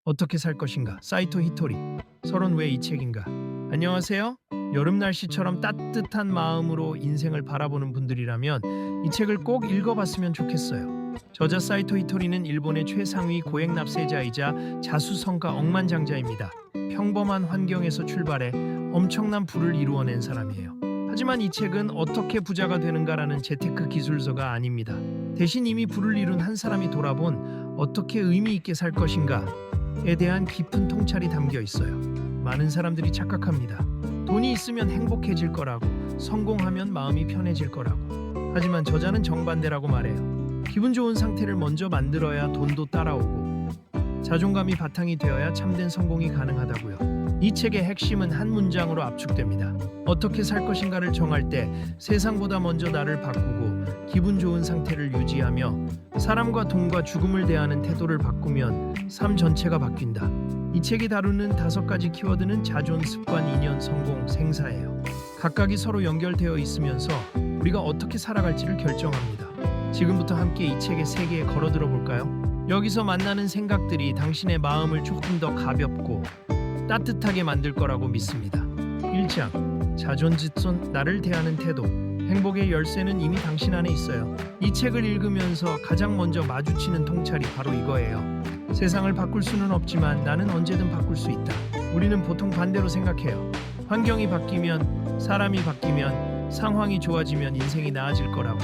어떻게 살 것인가? 사이토 히토리. 서론 왜 이 책인가? 안녕하세요. 여름 날씨처럼 따뜻한 마음으로 인생을 바라보는 분들이라면 이 책을 꼭 읽어봤으면 좋겠어요. 저자 사이토 히토리는 일본의 최상위 고액 납세자이자 자수성가 억만장자입니다. 평범한 환경에서 출발해 엄청난 부를 이루어낸 사람이에요. 하지만 이 책은 어떻게 부자가 되는가라는 재테크 기술서가 아닙니다. 대신 이미 부를 이룬 한 사람이 돌아본 어떻게 의미 있게 살 것인가에 대한 깊은 통찰이 담겨 있어요. 많은 사람들이 착각합니다. 돈이 있으면 행복해질 거라고, 성공하면 마음이 편해질 거라고. 하지만 저자는 정반대라고 말해요. 기분 좋은 상태를 먼저 만들어야 돈도 따라오고, 자존감이 바탕이 되어야 참된 성공이 가능하다고요. 이 책의 핵심은 한 문장으로 압축됩니다. 어떻게 살 것인가를 정할 때 세상보다 먼저 나를 바꾸고 기분 좋은 상태를 유지하며 사람과 돈과 죽음을 대하는 태도를 바꾸면 삶 전체가 바뀐다. 이 책이 다루는 5가지 키워드는 자존, 습관, 인연, 성공, 생사예요. 각각이 서로 연결되어 있으면서 우리가 어떻게 살아갈지를 결정합니다. 지금부터 함께 이 책의 세계에 걸어들어 볼까요? 여기서 만나는 생각들이 당신의 마음을 조금 더 가볍고 따뜻하게 만들 거라고 믿습니다. 1장, 자존지손, 나를 대하는 태도. 행복의 열쇠는 이미 당신 안에 있어요. 이 책을 읽으면서 가장 먼저 마주치는 통찰이 바로 이거예요. 세상을 바꿀 수는 없지만 나는 언제든 바꿀 수 있다. 우리는 보통 반대로 생각해요. 환경이 바뀌면, 사람이 바뀌면, 상황이 좋아지면 인생이 나아질 거라고.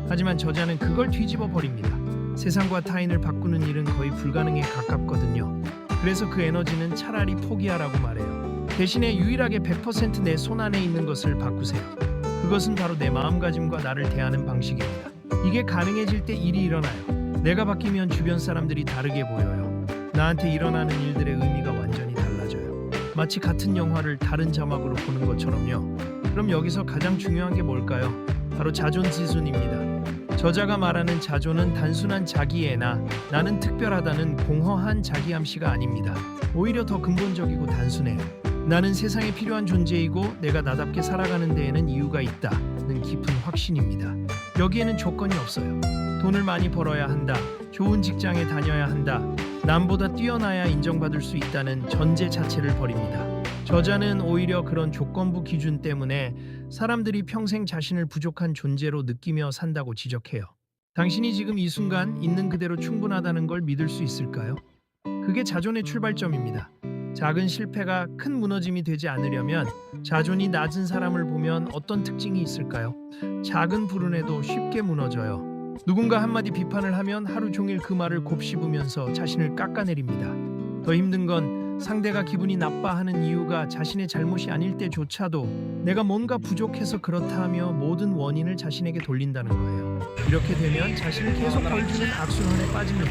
하지만 저자는 그걸 뒤집어 버립니다. 세상과 타인을 바꾸는 일은 거의 불가능에 가깝거든요. 그래서 그 에너지는 차라리 포기하라고 말해요. 대신에 유일하게 100% 내 손 안에 있는 것을 바꾸세요. 그것은 바로 내 마음가짐과 나를 대하는 방식입니다. 이게 가능해질 때 일이 일어나요. 내가 바뀌면 주변 사람들이 다르게 보여요. 나한테 일어나는 일들의 의미가 완전히 달라져요. 마치 같은 영화를 다른 자막으로 보는 것처럼요. 그럼 여기서 가장 중요한 게 뭘까요? 바로 자존지순입니다. 저자가 말하는 자존은 단순한 자기애나 나는 특별하다는 공허한 자기암시가 아닙니다. 오히려 더 근본적이고 단순해요. 나는 세상에 필요한 존재이고 내가 나답게 살아가는 데에는 이유가 있다는 깊은 확신입니다. 여기에는 조건이 없어요. 돈을 많이 벌어야 한다, 좋은 직장에 다녀야 한다, 남보다 뛰어나야 인정받을 수 있다는 전제 자체를 버립니다. 저자는 오히려 그런 조건부 기준 때문에 사람들이 평생 자신을 부족한 존재로 느끼며 산다고 지적해요. 당신이 지금 이 순간 있는 그대로 충분하다는 걸 믿을 수 있을까요? 그게 자존의 출발점입니다. 작은 실패가 큰 무너짐이 되지 않으려면 자존이 낮은 사람을 보면 어떤 특징이 있을까요? 작은 불운에도 쉽게 무너져요. 누군가 한마디 비판을 하면 하루 종일 그 말을 곱씹으면서 자신을 깎아내립니다. 더 힘든 건 상대가 기분이 나빠하는 이유가 자신의 잘못이 아닐 때조차도 내가 뭔가 부족해서 그렇다 하며 모든 원인을 자신에게 돌린다는 거예요. 이렇게 되면 자신을 계속 벌주는 악순환에 빠집니다.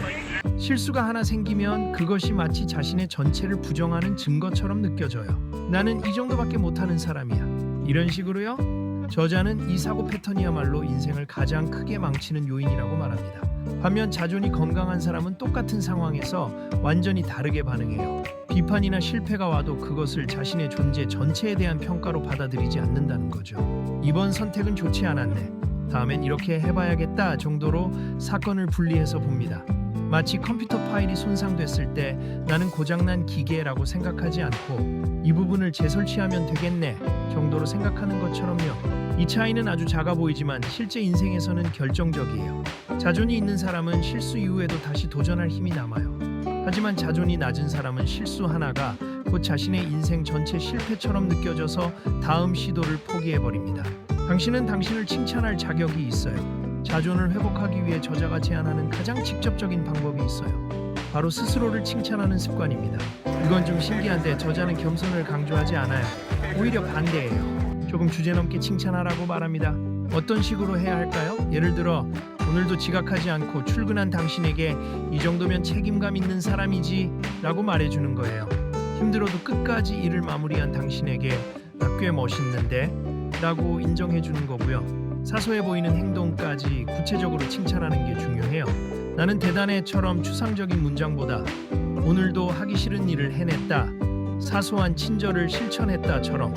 실수가 하나 생기면 그것이 마치 자신의 전체를 부정하는 증거처럼 느껴져요. 나는 이 정도밖에 못하는 사람이야. 이런 식으로요. 저자는 이 사고 패턴이야말로 인생을 가장 크게 망치는 요인이라고 말합니다. 반면 자존이 건강한 사람은 똑같은 상황에서 완전히 다르게 반응해요. 비판이나 실패가 와도 그것을 자신의 존재 전체에 대한 평가로 받아들이지 않는다는 거죠. 이번 선택은 좋지 않았네, 다음엔 이렇게 해봐야겠다 정도로 사건을 분리해서 봅니다. 마치 컴퓨터 파일이 손상됐을 때 나는 고장난 기계라고 생각하지 않고 이 부분을 재설치하면 되겠네 정도로 생각하는 것처럼요. 이 차이는 아주 작아 보이지만 실제 인생에서는 결정적이에요. 자존이 있는 사람은 실수 이후에도 다시 도전할 힘이 남아요. 하지만 자존이 낮은 사람은 실수 하나가 곧 자신의 인생 전체 실패처럼 느껴져서 다음 시도를 포기해버립니다. 당신은 당신을 칭찬할 자격이 있어요. 자존을 회복하기 위해 저자가 제안하는 가장 직접적인 방법이 있어요. 바로 스스로를 칭찬하는 습관입니다. 이건 좀 신기한데 저자는 겸손을 강조하지 않아요. 오히려 반대예요. 조금 주제넘게 칭찬하라고 말합니다. 어떤 식으로 해야 할까요? 예를 들어 오늘도 지각하지 않고 출근한 당신에게 이 정도면 책임감 있는 사람이지 라고 말해주는 거예요. 힘들어도 끝까지 일을 마무리한 당신에게 나 꽤 멋있는데 라고 인정해주는 거고요. 사소해 보이는 행동까지 구체적으로 칭찬하는 게 중요해요. 나는 대단해처럼 추상적인 문장보다 오늘도 하기 싫은 일을 해냈다, 사소한 친절을 실천했다처럼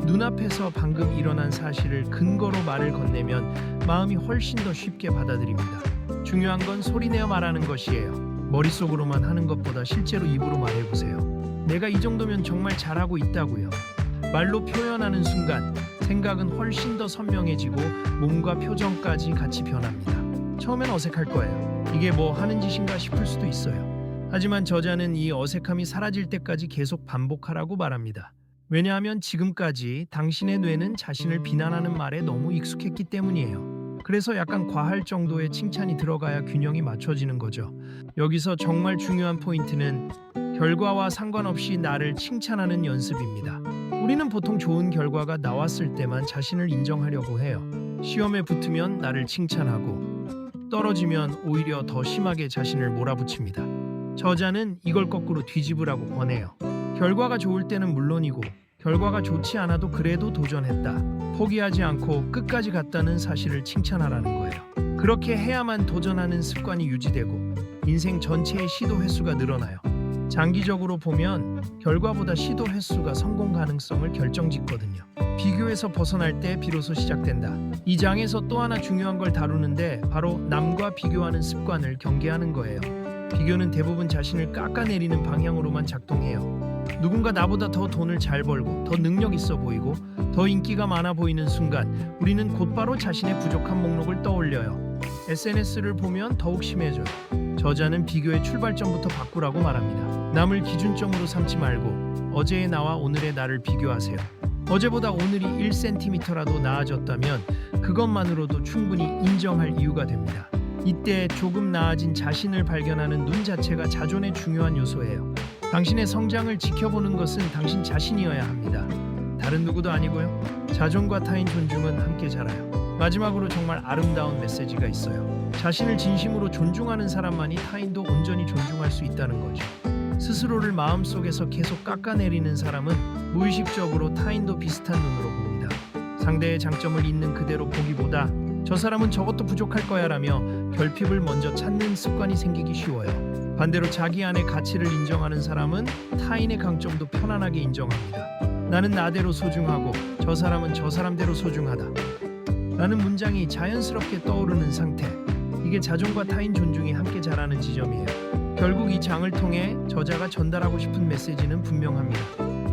눈앞에서 방금 일어난 사실을 근거로 말을 건네면 마음이 훨씬 더 쉽게 받아들입니다. 중요한 건 소리내어 말하는 것이에요. 머릿속으로만 하는 것보다 실제로 입으로 말해보세요. 내가 이 정도면 정말 잘하고 있다고요. 말로 표현하는 순간 생각은 훨씬 더 선명해지고 몸과 표정까지 같이 변합니다. 처음엔 어색할 거예요. 이게 뭐 하는 짓인가 싶을 수도 있어요. 하지만 저자는 이 어색함이 사라질 때까지 계속 반복하라고 말합니다. 왜냐하면 지금까지 당신의 뇌는 자신을 비난하는 말에 너무 익숙했기 때문이에요. 그래서 약간 과할 정도의 칭찬이 들어가야 균형이 맞춰지는 거죠. 여기서 정말 중요한 포인트는 결과와 상관없이 나를 칭찬하는 연습입니다. 우리는 보통 좋은 결과가 나왔을 때만 자신을 인정하려고 해요. 시험에 붙으면 나를 칭찬하고 떨어지면 오히려 더 심하게 자신을 몰아붙입니다. 저자는 이걸 거꾸로 뒤집으라고 권해요. 결과가 좋을 때는 물론이고 결과가 좋지 않아도 그래도 도전했다. 포기하지 않고 끝까지 갔다는 사실을 칭찬하라는 거예요. 그렇게 해야만 도전하는 습관이 유지되고 인생 전체의 시도 횟수가 늘어나요. 장기적으로 보면 결과보다 시도 횟수가 성공 가능성을 결정짓거든요. 비교에서 벗어날 때 비로소 시작된다. 이 장에서 또 하나 중요한 걸 다루는데 바로 남과 비교하는 습관을 경계하는 거예요. 비교는 대부분 자신을 깎아내리는 방향으로만 작동해요. 누군가 나보다 더 돈을 잘 벌고 더 능력 있어 보이고 더 인기가 많아 보이는 순간 우리는 곧바로 자신의 부족한 목록을 떠올려요. SNS를 보면 더욱 심해져요. 저자는 비교의 출발점부터 바꾸라고 말합니다. 남을 기준점으로 삼지 말고 어제의 나와 오늘의 나를 비교하세요. 어제보다 오늘이 1cm라도 나아졌다면 그것만으로도 충분히 인정할 이유가 됩니다. 이때 조금 나아진 자신을 발견하는 눈 자체가 자존의 중요한 요소예요. 당신의 성장을 지켜보는 것은 당신 자신이어야 합니다. 다른 누구도 아니고요. 자존과 타인 존중은 함께 자라요. 마지막으로 정말 아름다운 메시지가 있어요. 자신을 진심으로 존중하는 사람만이 타인도 온전히 존중할 수 있다는 거죠. 스스로를 마음속에서 계속 깎아내리는 사람은 무의식적으로 타인도 비슷한 눈으로 봅니다. 상대의 장점을 있는 그대로 보기보다 저 사람은 저것도 부족할 거야 라며 결핍을 먼저 찾는 습관이 생기기 쉬워요. 반대로 자기 안의 가치를 인정하는 사람은 타인의 강점도 편안하게 인정합니다. 나는 나대로 소중하고 저 사람은 저 사람대로 소중하다 라는 문장이 자연스럽게 떠오르는 상태. 이게 자존과 타인 존중이 함께 자라는 지점이에요. 결국 이 장을 통해 저자가 전달하고 싶은 메시지는 분명합니다.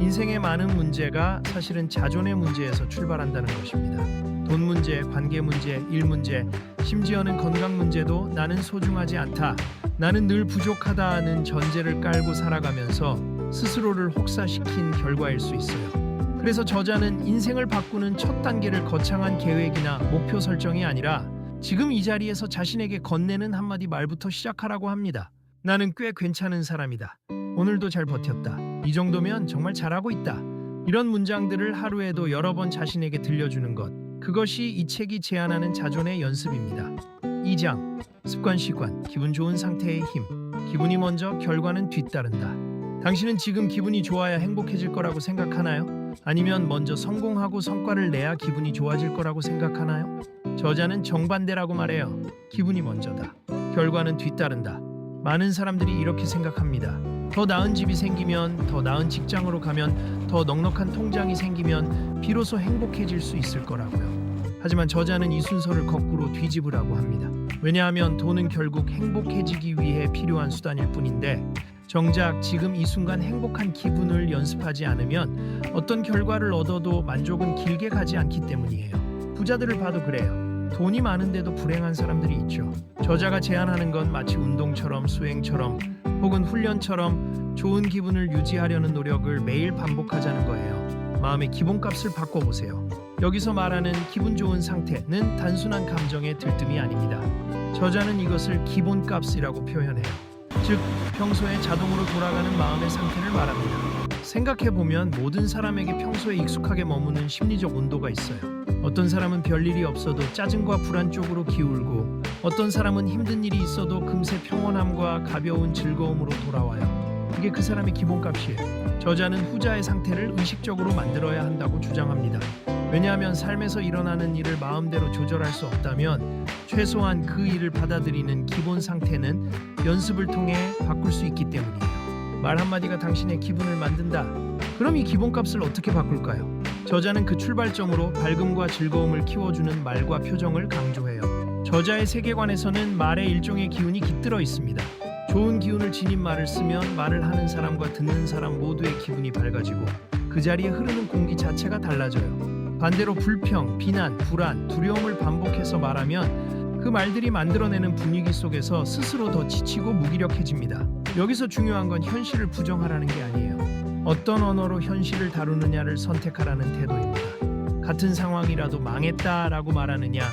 인생의 많은 문제가 사실은 자존의 문제에서 출발한다는 것입니다. 돈 문제, 관계 문제, 일 문제, 심지어는 건강 문제도 나는 소중하지 않다, 나는 늘 부족하다는 전제를 깔고 살아가면서 스스로를 혹사시킨 결과일 수 있어요. 그래서 저자는 인생을 바꾸는 첫 단계를 거창한 계획이나 목표 설정이 아니라 지금 이 자리에서 자신에게 건네는 한마디 말부터 시작하라고 합니다. 나는 꽤 괜찮은 사람이다. 오늘도 잘 버텼다. 이 정도면 정말 잘하고 있다. 이런 문장들을 하루에도 여러 번 자신에게 들려주는 것. 그것이 이 책이 제안하는 자존의 연습입니다. 2장 습관 시관 기분 좋은 상태의 힘. 기분이 먼저 결과는 뒤따른다. 당신은 지금 기분이 좋아야 행복해질 거라고 생각하나요? 아니면 먼저 성공하고 성과를 내야 기분이 좋아질 거라고 생각하나요? 저자는 정반대라고 말해요. 기분이 먼저다. 결과는 뒤따른다. 많은 사람들이 이렇게 생각합니다. 더 나은 집이 생기면, 더 나은 직장으로 가면, 더 넉넉한 통장이 생기면 비로소 행복해질 수 있을 거라고요. 하지만 저자는 이 순서를 거꾸로 뒤집으라고 합니다. 왜냐하면 돈은 결국 행복해지기 위해 필요한 수단일 뿐인데 정작 지금 이 순간 행복한 기분을 연습하지 않으면 어떤 결과를 얻어도 만족은 길게 가지 않기 때문이에요. 부자들을 봐도 그래요. 돈이 많은데도 불행한 사람들이 있죠. 저자가 제안하는 건 마치 운동처럼, 수행처럼 혹은 훈련처럼 좋은 기분을 유지하려는 노력을 매일 반복하자는 거예요. 마음의 기본값을 바꿔보세요. 여기서 말하는 기분 좋은 상태는 단순한 감정의 들뜸이 아닙니다. 저자는 이것을 기본값이라고 표현해요. 즉, 평소에 자동으로 돌아가는 마음의 상태를 말합니다. 생각해보면 모든 사람에게 평소에 익숙하게 머무는 심리적 온도가 있어요. 어떤 사람은 별일이 없어도 짜증과 불안 쪽으로 기울고 어떤 사람은 힘든 일이 있어도 금세 평온함과 가벼운 즐거움으로 돌아와요. 이게 그 사람의 기본값이에요. 저자는 후자의 상태를 의식적으로 만들어야 한다고 주장합니다. 왜냐하면 삶에서 일어나는 일을 마음대로 조절할 수 없다면 최소한 그 일을 받아들이는 기본 상태는 연습을 통해 바꿀 수 있기 때문이에요. 말 한마디가 당신의 기분을 만든다. 그럼 이 기본값을 어떻게 바꿀까요? 저자는 그 출발점으로 밝음과 즐거움을 키워주는 말과 표정을 강조해요. 저자의 세계관에서는 말에 일종의 기운이 깃들어 있습니다. 좋은 기운을 지닌 말을 쓰면 말을 하는 사람과 듣는 사람 모두의 기분이 밝아지고 그 자리에 흐르는 공기 자체가 달라져요. 반대로 불평, 비난, 불안, 두려움을 반복해서 말하면 그 말들이 만들어내는 분위기 속에서 스스로 더 지치고 무기력해집니다. 여기서 중요한 건 현실을 부정하라는 게 아니에요. 어떤 언어로 현실을 다루느냐를 선택하라는 태도입니다. 같은 상황이라도 망했다라고 말하느냐,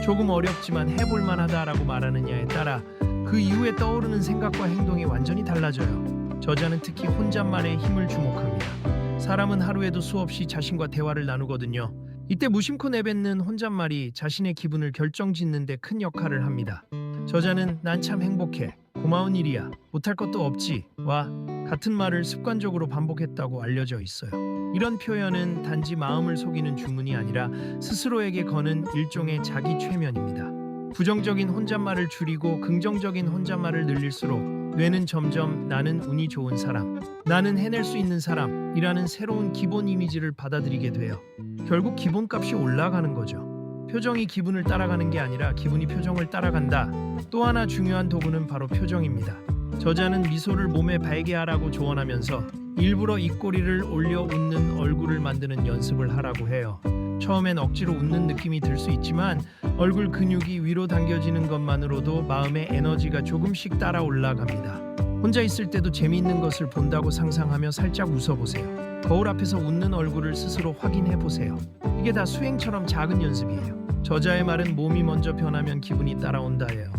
조금 어렵지만 해볼만하다라고 말하느냐에 따라 그 이후에 떠오르는 생각과 행동이 완전히 달라져요. 저자는 특히 혼잣말에 힘을 주목합니다. 사람은 하루에도 수없이 자신과 대화를 나누거든요. 이때 무심코 내뱉는 혼잣말이 자신의 기분을 결정짓는 데 큰 역할을 합니다. 저자는 난 참 행복해, 고마운 일이야, 못할 것도 없지 와 같은 말을 습관적으로 반복했다고 알려져 있어요. 이런 표현은 단지 마음을 속이는 주문이 아니라 스스로에게 거는 일종의 자기 최면입니다. 부정적인 혼잣말을 줄이고 긍정적인 혼잣말을 늘릴수록 뇌는 점점 나는 운이 좋은 사람, 나는 해낼 수 있는 사람이라는 새로운 기본 이미지를 받아들이게 돼요. 결국 기본값이 올라가는 거죠. 표정이 기분을 따라가는 게 아니라 기분이 표정을 따라간다. 또 하나 중요한 도구는 바로 표정입니다. 저자는 미소를 몸에 배게 하라고 조언하면서 일부러 입꼬리를 올려 웃는 얼굴을 만드는 연습을 하라고 해요. 처음엔 억지로 웃는 느낌이 들 수 있지만 얼굴 근육이 위로 당겨지는 것만으로도 마음의 에너지가 조금씩 따라 올라갑니다. 혼자 있을 때도 재미있는 것을 본다고 상상하며 살짝 웃어보세요. 거울 앞에서 웃는 얼굴을 스스로 확인해보세요. 이게 다 수행처럼 작은 연습이에요. 저자의 말은 몸이 먼저 변하면 기분이 따라온다예요.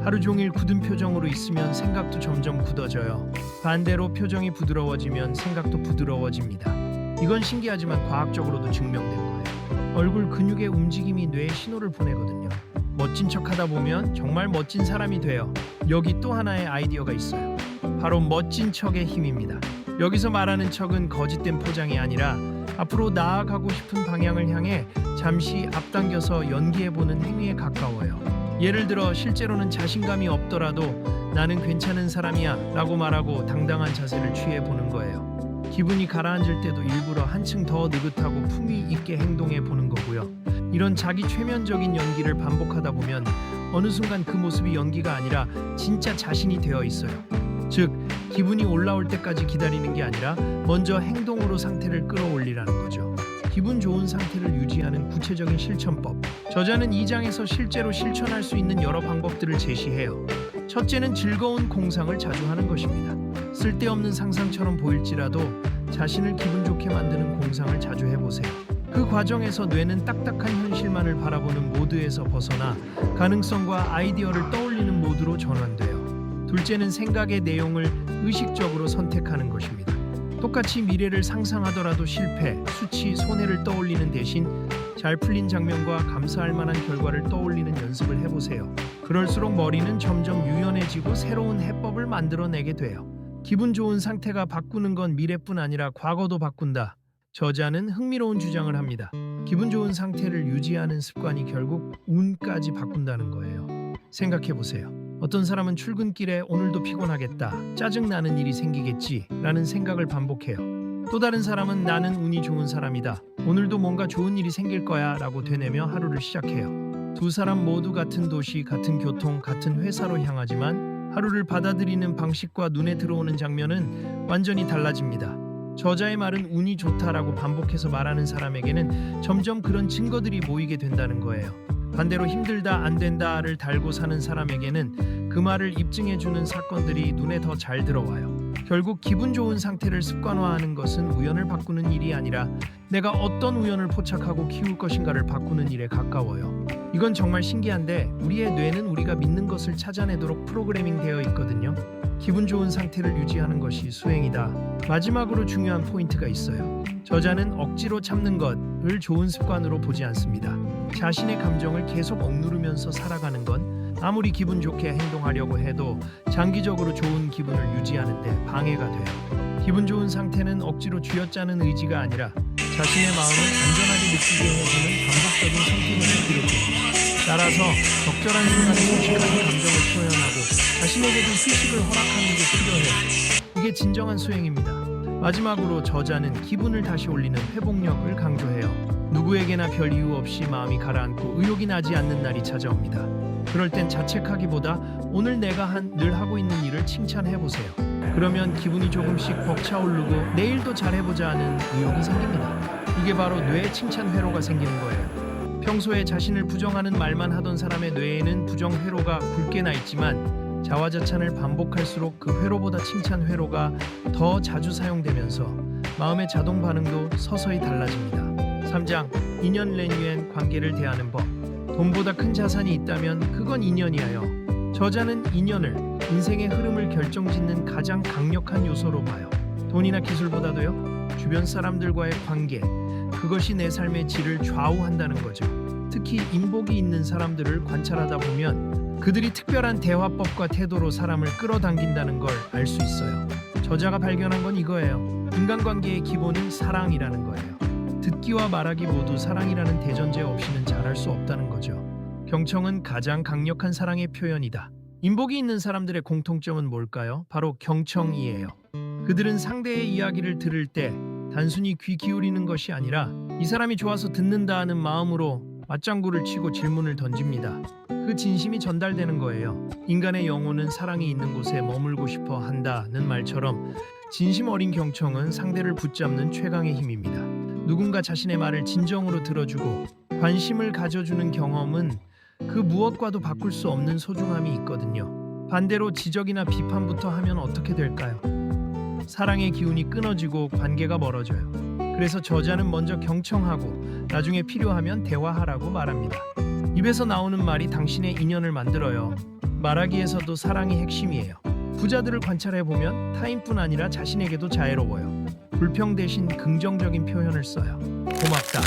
하루 종일 굳은 표정으로 있으면 생각도 점점 굳어져요. 반대로 표정이 부드러워지면 생각도 부드러워집니다. 이건 신기하지만 과학적으로도 증명된 거예요. 얼굴 근육의 움직임이 뇌에 신호를 보내거든요. 멋진 척 하다 보면 정말 멋진 사람이 돼요. 여기 또 하나의 아이디어가 있어요. 바로 멋진 척의 힘입니다. 여기서 말하는 척은 거짓된 포장이 아니라 앞으로 나아가고 싶은 방향을 향해 잠시 앞당겨서 연기해보는 행위에 가까워요. 예를 들어 실제로는 자신감이 없더라도 나는 괜찮은 사람이야 라고 말하고 당당한 자세를 취해보는 거예요. 기분이 가라앉을 때도 일부러 한층 더 느긋하고 품위 있게 행동해 보는 거고요. 이런 자기 최면적인 연기를 반복하다 보면 어느 순간 그 모습이 연기가 아니라 진짜 자신이 되어 있어요. 즉, 기분이 올라올 때까지 기다리는 게 아니라 먼저 행동으로 상태를 끌어올리라는 거죠. 기분 좋은 상태를 유지하는 구체적인 실천법. 저자는 이 장에서 실제로 실천할 수 있는 여러 방법들을 제시해요. 첫째는 즐거운 공상을 자주 하는 것입니다. 쓸데없는 상상처럼 보일지라도 자신을 기분 좋게 만드는 공상을 자주 해보세요. 그 과정에서 뇌는 딱딱한 현실만을 바라보는 모드에서 벗어나 가능성과 아이디어를 떠올리는 모드로 전환돼요. 둘째는 생각의 내용을 의식적으로 선택하는 것입니다. 똑같이 미래를 상상하더라도 실패, 수치, 손해를 떠올리는 대신 잘 풀린 장면과 감사할 만한 결과를 떠올리는 연습을 해보세요. 그럴수록 머리는 점점 유연해지고 새로운 해법을 만들어내게 돼요. 기분 좋은 상태가 바꾸는 건 미래뿐 아니라 과거도 바꾼다. 저자는 흥미로운 주장을 합니다. 기분 좋은 상태를 유지하는 습관이 결국 운까지 바꾼다는 거예요. 생각해보세요. 어떤 사람은 출근길에 오늘도 피곤하겠다, 짜증나는 일이 생기겠지 라는 생각을 반복해요. 또 다른 사람은 나는 운이 좋은 사람이다, 오늘도 뭔가 좋은 일이 생길 거야 라고 되뇌며 하루를 시작해요. 두 사람 모두 같은 도시, 같은 교통, 같은 회사로 향하지만 하루를 받아들이는 방식과 눈에 들어오는 장면은 완전히 달라집니다. 저자의 말은 운이 좋다라고 반복해서 말하는 사람에게는 점점 그런 증거들이 모이게 된다는 거예요. 반대로 힘들다, 안 된다를 달고 사는 사람에게는 그 말을 입증해주는 사건들이 눈에 더 잘 들어와요. 결국 기분 좋은 상태를 습관화하는 것은 우연을 바꾸는 일이 아니라 내가 어떤 우연을 포착하고 키울 것인가를 바꾸는 일에 가까워요. 이건 정말 신기한데 우리의 뇌는 우리가 믿는 것을 찾아내도록 프로그래밍 되어 있거든요. 기분 좋은 상태를 유지하는 것이 수행이다. 마지막으로 중요한 포인트가 있어요. 저자는 억지로 참는 것을 좋은 습관으로 보지 않습니다. 자신의 감정을 계속 억누르면서 살아가는 건 아무리 기분 좋게 행동하려고 해도 장기적으로 좋은 기분을 유지하는 데 방해가 돼요. 기분 좋은 상태는 억지로 쥐어짜는 의지가 아니라 자신의 마음을 안전하게 느끼게 해주는 반복적인 선택을 기록합니다. 따라서 적절한 시간에 솔직하게 감정을 표현하고 자신에게도 휴식을 허락하는 게 필요해요. 이게 진정한 수행입니다. 마지막으로 저자는 기분을 다시 올리는 회복력을 강조해요. 누구에게나 별 이유 없이 마음이 가라앉고 의욕이 나지 않는 날이 찾아옵니다. 그럴 땐 자책하기보다 오늘 내가 늘 하고 있는 일을 칭찬해 보세요. 그러면 기분이 조금씩 벅차오르고 내일도 잘해보자 하는 의욕이 생깁니다. 이게 바로 뇌 칭찬 회로가 생기는 거예요. 평소에 자신을 부정하는 말만 하던 사람의 뇌에는 부정 회로가 굵게 나 있지만 자화자찬을 반복할수록 그 회로보다 칭찬 회로가 더 자주 사용되면서 마음의 자동 반응도 서서히 달라집니다. 3장 인연 렌유엔 관계를 대하는 법. 돈보다 큰 자산이 있다면 그건 인연이에요. 저자는 인연을 인생의 흐름을 결정짓는 가장 강력한 요소로 봐요. 돈이나 기술보다도요. 주변 사람들과의 관계, 그것이 내 삶의 질을 좌우한다는 거죠. 특히 인복이 있는 사람들을 관찰하다 보면 그들이 특별한 대화법과 태도로 사람을 끌어당긴다는 걸 알 수 있어요. 저자가 발견한 건 이거예요. 인간관계의 기본은 사랑이라는 거예요. 듣기와 말하기 모두 사랑이라는 대전제 없이는 잘할 수 없다는 거죠. 경청은 가장 강력한 사랑의 표현이다. 인복이 있는 사람들의 공통점은 뭘까요? 바로 경청이에요. 그들은 상대의 이야기를 들을 때 단순히 귀 기울이는 것이 아니라 이 사람이 좋아서 듣는다 하는 마음으로 맞장구를 치고 질문을 던집니다. 그 진심이 전달되는 거예요. 인간의 영혼은 사랑이 있는 곳에 머물고 싶어 한다는 말처럼 진심 어린 경청은 상대를 붙잡는 최강의 힘입니다. 누군가 자신의 말을 진정으로 들어주고 관심을 가져주는 경험은 그 무엇과도 바꿀 수 없는 소중함이 있거든요. 반대로 지적이나 비판부터 하면 어떻게 될까요? 사랑의 기운이 끊어지고 관계가 멀어져요. 그래서 저자는 먼저 경청하고 나중에 필요하면 대화하라고 말합니다. 입에서 나오는 말이 당신의 인연을 만들어요. 말하기에서도 사랑이 핵심이에요. 부자들을 관찰해보면 타인뿐 아니라 자신에게도 자애로워요. 불평 대신 긍정적인 표현을 써요. 고맙다.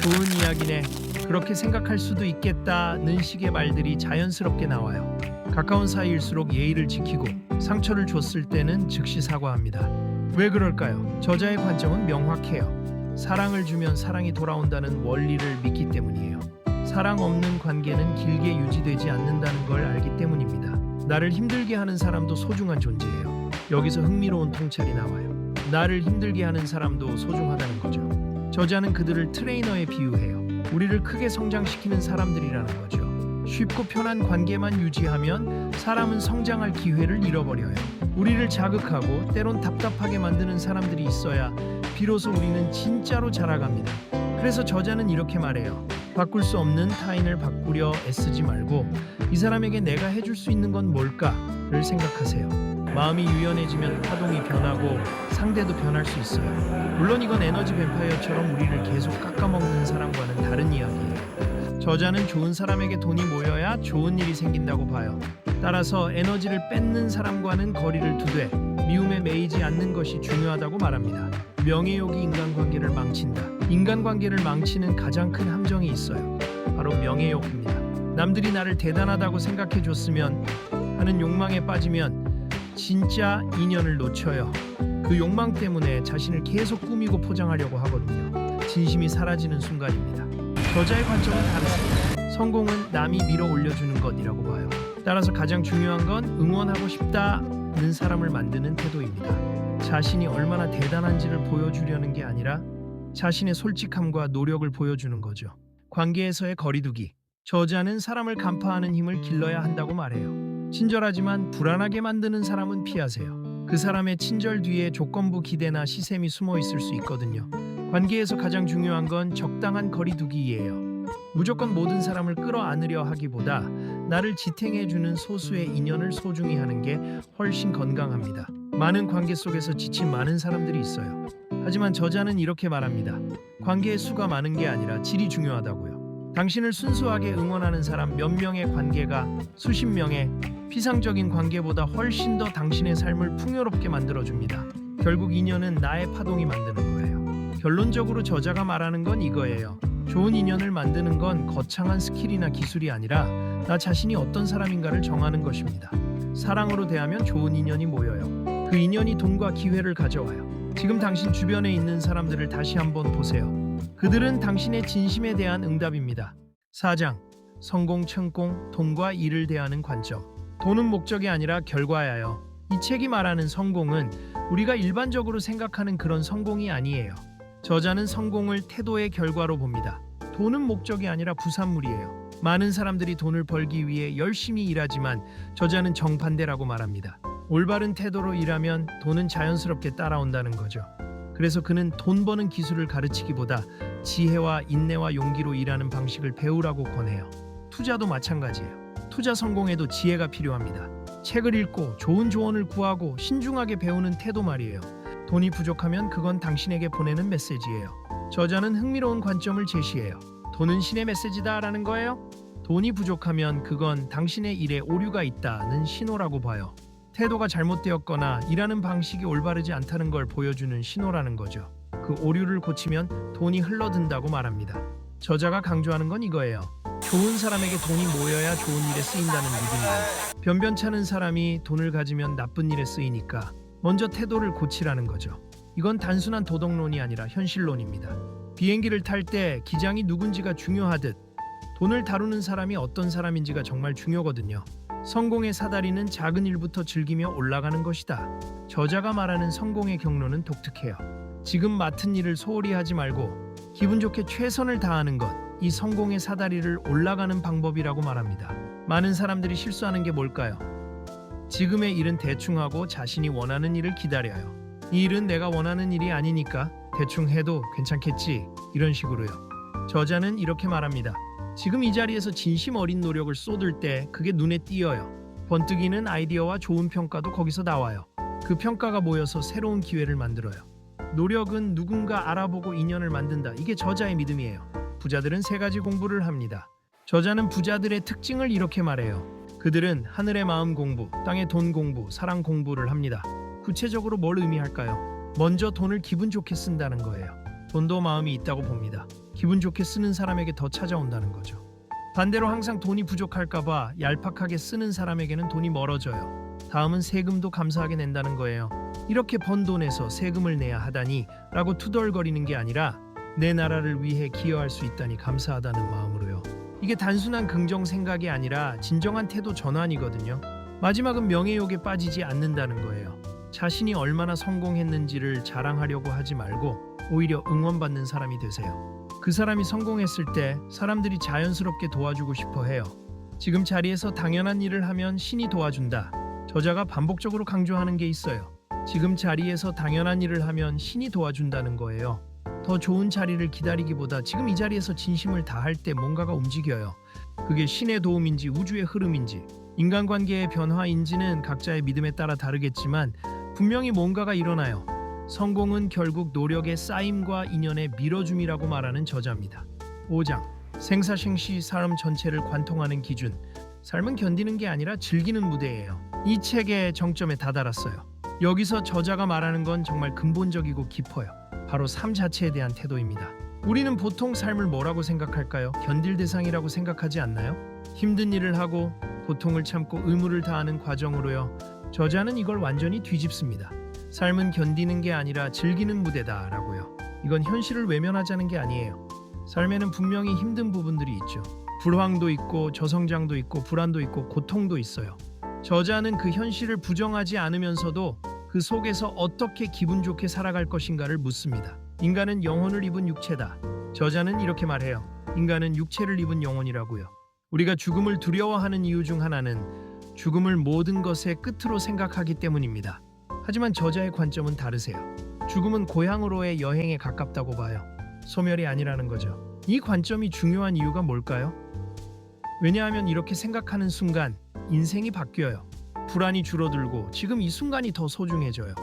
좋은 이야기네. 그렇게 생각할 수도 있겠다는 식의 말들이 자연스럽게 나와요. 가까운 사이일수록 예의를 지키고 상처를 줬을 때는 즉시 사과합니다. 왜 그럴까요? 저자의 관점은 명확해요. 사랑을 주면 사랑이 돌아온다는 원리를 믿기 때문이에요. 사랑 없는 관계는 길게 유지되지 않는다는 걸 알기 때문입니다. 나를 힘들게 하는 사람도 소중한 존재예요. 여기서 흥미로운 통찰이 나와요. 나를 힘들게 하는 사람도 소중하다는 거죠. 저자는 그들을 트레이너에 비유해요. 우리를 크게 성장시키는 사람들이라는 거죠. 쉽고 편한 관계만 유지하면 사람은 성장할 기회를 잃어버려요. 우리를 자극하고 때론 답답하게 만드는 사람들이 있어야 비로소 우리는 진짜로 자라갑니다. 그래서 저자는 이렇게 말해요. 바꿀 수 없는 타인을 바꾸려 애쓰지 말고 이 사람에게 내가 해줄 수 있는 건 뭘까를 생각하세요. 마음이 유연해지면 파동이 변하고 상대도 변할 수 있어요. 물론 이건 에너지 뱀파이어처럼 우리를 계속 깎아먹는 사람과는 다른 이야기예요. 저자는 좋은 사람에게 돈이 모여야 좋은 일이 생긴다고 봐요. 따라서 에너지를 뺏는 사람과는 거리를 두되 미움에 매이지 않는 것이 중요하다고 말합니다. 명예욕이 인간관계를 망친다. 인간관계를 망치는 가장 큰 함정이 있어요. 바로 명예욕입니다. 남들이 나를 대단하다고 생각해줬으면 하는 욕망에 빠지면 진짜 인연을 놓쳐요. 그 욕망 때문에 자신을 계속 꾸미고 포장하려고 하거든요. 진심이 사라지는 순간입니다. 저자의 관점은 다르습니다. 성공은 남이 밀어 올려주는 것이라고 봐요. 따라서 가장 중요한 건 응원하고 싶다는 사람을 만드는 태도입니다. 자신이 얼마나 대단한지를 보여주려는 게 아니라 자신의 솔직함과 노력을 보여주는 거죠. 관계에서의 거리두기. 저자는 사람을 간파하는 힘을 길러야 한다고 말해요. 친절하지만 불안하게 만드는 사람은 피하세요. 그 사람의 친절 뒤에 조건부 기대나 시샘이 숨어 있을 수 있거든요. 관계에서 가장 중요한 건 적당한 거리두기예요. 무조건 모든 사람을 끌어안으려 하기보다 나를 지탱해주는 소수의 인연을 소중히 하는 게 훨씬 건강합니다. 많은 관계 속에서 지친 많은 사람들이 있어요. 하지만 저자는 이렇게 말합니다. 관계의 수가 많은 게 아니라 질이 중요하다고요. 당신을 순수하게 응원하는 사람 몇 명의 관계가 수십 명의 피상적인 관계보다 훨씬 더 당신의 삶을 풍요롭게 만들어줍니다. 결국 인연은 나의 파동이 만드는 거예요. 결론적으로 저자가 말하는 건 이거예요. 좋은 인연을 만드는 건 거창한 스킬이나 기술이 아니라 나 자신이 어떤 사람인가를 정하는 것입니다. 사랑으로 대하면 좋은 인연이 모여요. 그 인연이 돈과 기회를 가져와요. 지금 당신 주변에 있는 사람들을 다시 한번 보세요. 그들은 당신의 진심에 대한 응답입니다. 4장 성공,成功, 돈과 일을 대하는 관점. 돈은 목적이 아니라 결과예요. 이 책이 말하는 성공은 우리가 일반적으로 생각하는 그런 성공이 아니에요. 저자는 성공을 태도의 결과로 봅니다. 돈은 목적이 아니라 부산물이에요. 많은 사람들이 돈을 벌기 위해 열심히 일하지만 저자는 정반대라고 말합니다. 올바른 태도로 일하면 돈은 자연스럽게 따라온다는 거죠. 그래서 그는 돈 버는 기술을 가르치기보다 지혜와 인내와 용기로 일하는 방식을 배우라고 권해요. 투자도 마찬가지예요. 투자 성공에도 지혜가 필요합니다. 책을 읽고 좋은 조언을 구하고 신중하게 배우는 태도 말이에요. 돈이 부족하면 그건 당신에게 보내는 메시지예요. 저자는 흥미로운 관점을 제시해요. 돈은 신의 메시지다라는 거예요. 돈이 부족하면 그건 당신의 일에 오류가 있다는 신호라고 봐요. 태도가 잘못되었거나 일하는 방식이 올바르지 않다는 걸 보여주는 신호라는 거죠. 그 오류를 고치면 돈이 흘러든다고 말합니다. 저자가 강조하는 건 이거예요. 좋은 사람에게 돈이 모여야 좋은 일에 쓰인다는 믿음이에요. 변변찮은 사람이 돈을 가지면 나쁜 일에 쓰이니까 먼저 태도를 고치라는 거죠. 이건 단순한 도덕론이 아니라 현실론입니다. 비행기를 탈 때 기장이 누군지가 중요하듯 돈을 다루는 사람이 어떤 사람인지가 정말 중요하거든요. 성공의 사다리는 작은 일부터 즐기며 올라가는 것이다. 저자가 말하는 성공의 경로는 독특해요. 지금 맡은 일을 소홀히 하지 말고 기분 좋게 최선을 다하는 것, 이 성공의 사다리를 올라가는 방법이라고 말합니다. 많은 사람들이 실수하는 게 뭘까요? 지금의 일은 대충 하고 자신이 원하는 일을 기다려요. 이 일은 내가 원하는 일이 아니니까 대충 해도 괜찮겠지, 이런 식으로요. 저자는 이렇게 말합니다. 지금 이 자리에서 진심 어린 노력을 쏟을 때 그게 눈에 띄어요. 번뜩이는 아이디어와 좋은 평가도 거기서 나와요. 그 평가가 모여서 새로운 기회를 만들어요. 노력은 누군가 알아보고 인연을 만든다. 이게 저자의 믿음이에요. 부자들은 3가지 공부를 합니다. 저자는 부자들의 특징을 이렇게 말해요. 그들은 하늘의 마음 공부, 땅의 돈 공부, 사랑 공부를 합니다. 구체적으로 뭘 의미할까요? 먼저 돈을 기분 좋게 쓴다는 거예요. 돈도 마음이 있다고 봅니다. 기분 좋게 쓰는 사람에게 더 찾아온다는 거죠. 반대로 항상 돈이 부족할까봐 얄팍하게 쓰는 사람에게는 돈이 멀어져요. 다음은 세금도 감사하게 낸다는 거예요. 이렇게 번 돈에서 세금을 내야 하다니 라고 투덜거리는 게 아니라 내 나라를 위해 기여할 수 있다니 감사하다는 마음으로요. 이게 단순한 긍정 생각이 아니라 진정한 태도 전환이거든요. 마지막은 명예욕에 빠지지 않는다는 거예요. 자신이 얼마나 성공했는지를 자랑하려고 하지 말고 오히려 응원받는 사람이 되세요. 그 사람이 성공했을 때 사람들이 자연스럽게 도와주고 싶어 해요. 지금 자리에서 당연한 일을 하면 신이 도와준다. 저자가 반복적으로 강조하는 게 있어요. 지금 자리에서 당연한 일을 하면 신이 도와준다는 거예요. 더 좋은 자리를 기다리기보다 지금 이 자리에서 진심을 다할 때 뭔가가 움직여요. 그게 신의 도움인지 우주의 흐름인지 인간관계의 변화인지는 각자의 믿음에 따라 다르겠지만 분명히 뭔가가 일어나요. 성공은 결국 노력의 쌓임과 인연의 밀어줌이라고 말하는 저자입니다. 5장 생사생시 삶 전체를 관통하는 기준. 삶은 견디는 게 아니라 즐기는 무대예요. 이 책의 정점에 다다랐어요. 여기서 저자가 말하는 건 정말 근본적이고 깊어요. 바로 삶 자체에 대한 태도입니다. 우리는 보통 삶을 뭐라고 생각할까요? 견딜 대상이라고 생각하지 않나요? 힘든 일을 하고 고통을 참고 의무를 다하는 과정으로요. 저자는 이걸 완전히 뒤집습니다. 삶은 견디는 게 아니라 즐기는 무대다라고요. 이건 현실을 외면하자는 게 아니에요. 삶에는 분명히 힘든 부분들이 있죠. 불황도 있고 저성장도 있고 불안도 있고 고통도 있어요. 저자는 그 현실을 부정하지 않으면서도 그 속에서 어떻게 기분 좋게 살아갈 것인가를 묻습니다. 인간은 영혼을 입은 육체다. 저자는 이렇게 말해요. 인간은 육체를 입은 영혼이라고요. 우리가 죽음을 두려워하는 이유 중 하나는 죽음을 모든 것의 끝으로 생각하기 때문입니다. 하지만 저자의 관점은 다르세요. 죽음은 고향으로의 여행에 가깝다고 봐요. 소멸이 아니라는 거죠. 이 관점이 중요한 이유가 뭘까요? 왜냐하면 이렇게 생각하는 순간 인생이 바뀌어요. 불안이 줄어들고 지금 이 순간이 더 소중해져요.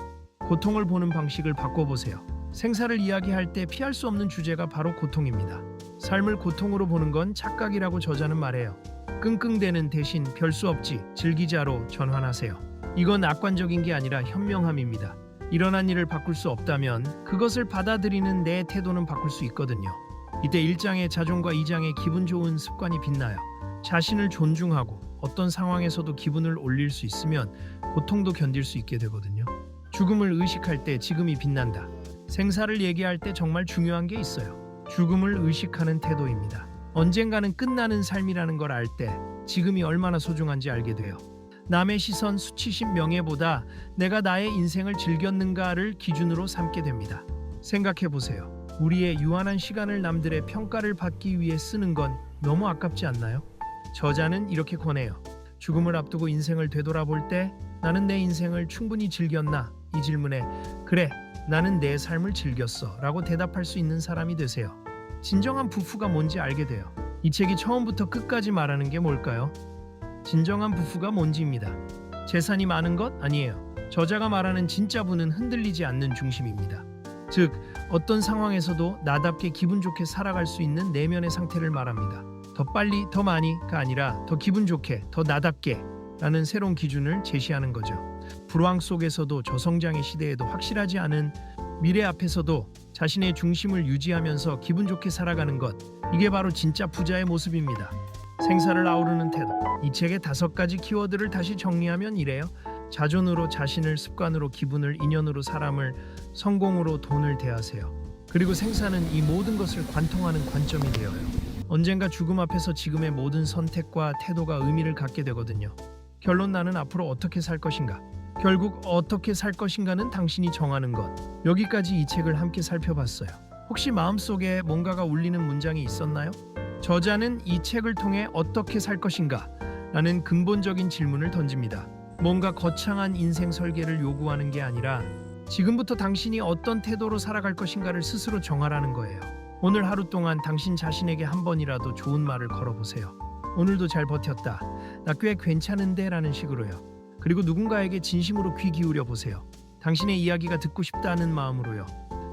고통을 보는 방식을 바꿔보세요. 생사를 이야기할 때 피할 수 없는 주제가 바로 고통입니다. 삶을 고통으로 보는 건 착각이라고 저자는 말해요. 끙끙대는 대신 별 수 없지 즐기자로 전환하세요. 이건 악관적인 게 아니라 현명함입니다. 일어난 일을 바꿀 수 없다면 그것을 받아들이는 내 태도는 바꿀 수 있거든요. 이때 1장의 자존과 2장의 기분 좋은 습관이 빛나요. 자신을 존중하고 어떤 상황에서도 기분을 올릴 수 있으면 고통도 견딜 수 있게 되거든요. 죽음을 의식할 때 지금이 빛난다. 생사를 얘기할 때 정말 중요한 게 있어요. 죽음을 의식하는 태도입니다. 언젠가는 끝나는 삶이라는 걸 알 때 지금이 얼마나 소중한지 알게 돼요. 남의 시선, 수치심, 명예보다 내가 나의 인생을 즐겼는가를 기준으로 삼게 됩니다. 생각해보세요. 우리의 유한한 시간을 남들의 평가를 받기 위해 쓰는 건 너무 아깝지 않나요? 저자는 이렇게 권해요. 죽음을 앞두고 인생을 되돌아볼 때 나는 내 인생을 충분히 즐겼나? 이 질문에 그래, 나는 내 삶을 즐겼어 라고 대답할 수 있는 사람이 되세요. 진정한 부부가 뭔지 알게 돼요. 이 책이 처음부터 끝까지 말하는 게 뭘까요? 진정한 부부가 뭔지입니다. 재산이 많은 것 아니에요. 저자가 말하는 진짜 부는 흔들리지 않는 중심입니다. 즉, 어떤 상황에서도 나답게 기분 좋게 살아갈 수 있는 내면의 상태를 말합니다. 더 빨리, 더 많이가 아니라 더 기분 좋게, 더 나답게 라는 새로운 기준을 제시하는 거죠. 불황 속에서도 저성장의 시대에도 확실하지 않은 미래 앞에서도 자신의 중심을 유지하면서 기분 좋게 살아가는 것, 이게 바로 진짜 부자의 모습입니다. 생사를 아우르는 태도. 이 책의 5가지 키워드를 다시 정리하면 이래요. 자존으로 자신을, 습관으로 기분을, 인연으로 사람을, 성공으로 돈을 대하세요. 그리고 생사는 이 모든 것을 관통하는 관점이 되어요. 언젠가 죽음 앞에서 지금의 모든 선택과 태도가 의미를 갖게 되거든요. 결론, 나는 앞으로 어떻게 살 것인가? 결국 어떻게 살 것인가는 당신이 정하는 것. 여기까지 이 책을 함께 살펴봤어요. 혹시 마음속에 뭔가가 울리는 문장이 있었나요? 저자는 이 책을 통해 어떻게 살 것인가? 라는 근본적인 질문을 던집니다. 뭔가 거창한 인생 설계를 요구하는 게 아니라 지금부터 당신이 어떤 태도로 살아갈 것인가를 스스로 정하라는 거예요. 오늘 하루 동안 당신 자신에게 한 번이라도 좋은 말을 걸어보세요. 오늘도 잘 버텼다. 나 꽤 괜찮은데 라는 식으로요. 그리고 누군가에게 진심으로 귀 기울여 보세요. 당신의 이야기가 듣고 싶다는 마음으로요.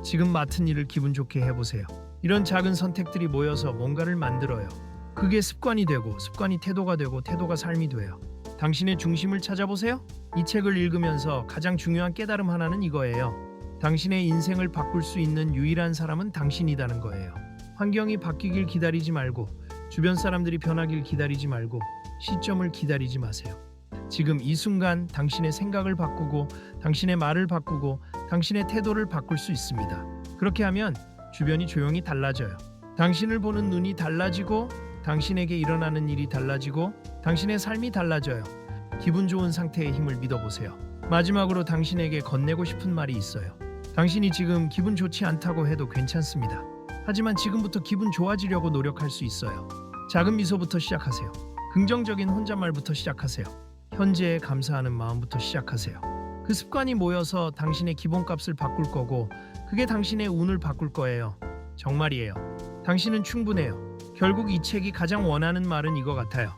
지금 맡은 일을 기분 좋게 해보세요. 이런 작은 선택들이 모여서 뭔가를 만들어요. 그게 습관이 되고, 습관이 태도가 되고, 태도가 삶이 돼요. 당신의 중심을 찾아보세요. 이 책을 읽으면서 가장 중요한 깨달음 하나는 이거예요. 당신의 인생을 바꿀 수 있는 유일한 사람은 당신이라는 거예요. 환경이 바뀌길 기다리지 말고, 주변 사람들이 변하길 기다리지 말고, 시점을 기다리지 마세요. 지금 이 순간 당신의 생각을 바꾸고, 당신의 말을 바꾸고, 당신의 태도를 바꿀 수 있습니다. 그렇게 하면 주변이 조용히 달라져요. 당신을 보는 눈이 달라지고, 당신에게 일어나는 일이 달라지고, 당신의 삶이 달라져요. 기분 좋은 상태의 힘을 믿어보세요. 마지막으로 당신에게 건네고 싶은 말이 있어요. 당신이 지금 기분 좋지 않다고 해도 괜찮습니다. 하지만 지금부터 기분 좋아지려고 노력할 수 있어요. 작은 미소부터 시작하세요. 긍정적인 혼잣말부터 시작하세요. 현재에 감사하는 마음부터 시작하세요. 그 습관이 모여서 당신의 기본값을 바꿀 거고, 그게 당신의 운을 바꿀 거예요. 정말이에요. 당신은 충분해요. 결국 이 책이 가장 원하는 말은 이거 같아요.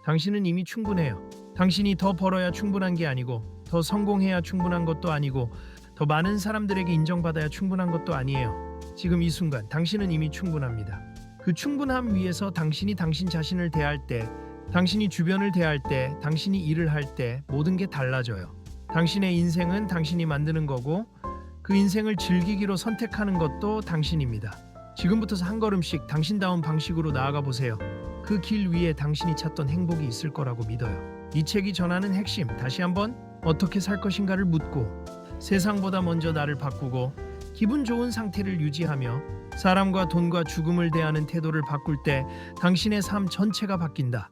당신은 이미 충분해요. 당신이 더 벌어야 충분한 게 아니고, 더 성공해야 충분한 것도 아니고, 더 많은 사람들에게 인정받아야 충분한 것도 아니에요. 지금 이 순간 당신은 이미 충분합니다. 그 충분함 위에서 당신이 당신 자신을 대할 때, 당신이 주변을 대할 때, 당신이 일을 할 때 모든 게 달라져요. 당신의 인생은 당신이 만드는 거고, 그 인생을 즐기기로 선택하는 것도 당신입니다. 지금부터 한 걸음씩 당신다운 방식으로 나아가 보세요. 그 길 위에 당신이 찾던 행복이 있을 거라고 믿어요. 이 책이 전하는 핵심, 다시 한번 어떻게 살 것인가를 묻고, 세상보다 먼저 나를 바꾸고 기분 좋은 상태를 유지하며 사람과 돈과 죽음을 대하는 태도를 바꿀 때 당신의 삶 전체가 바뀐다.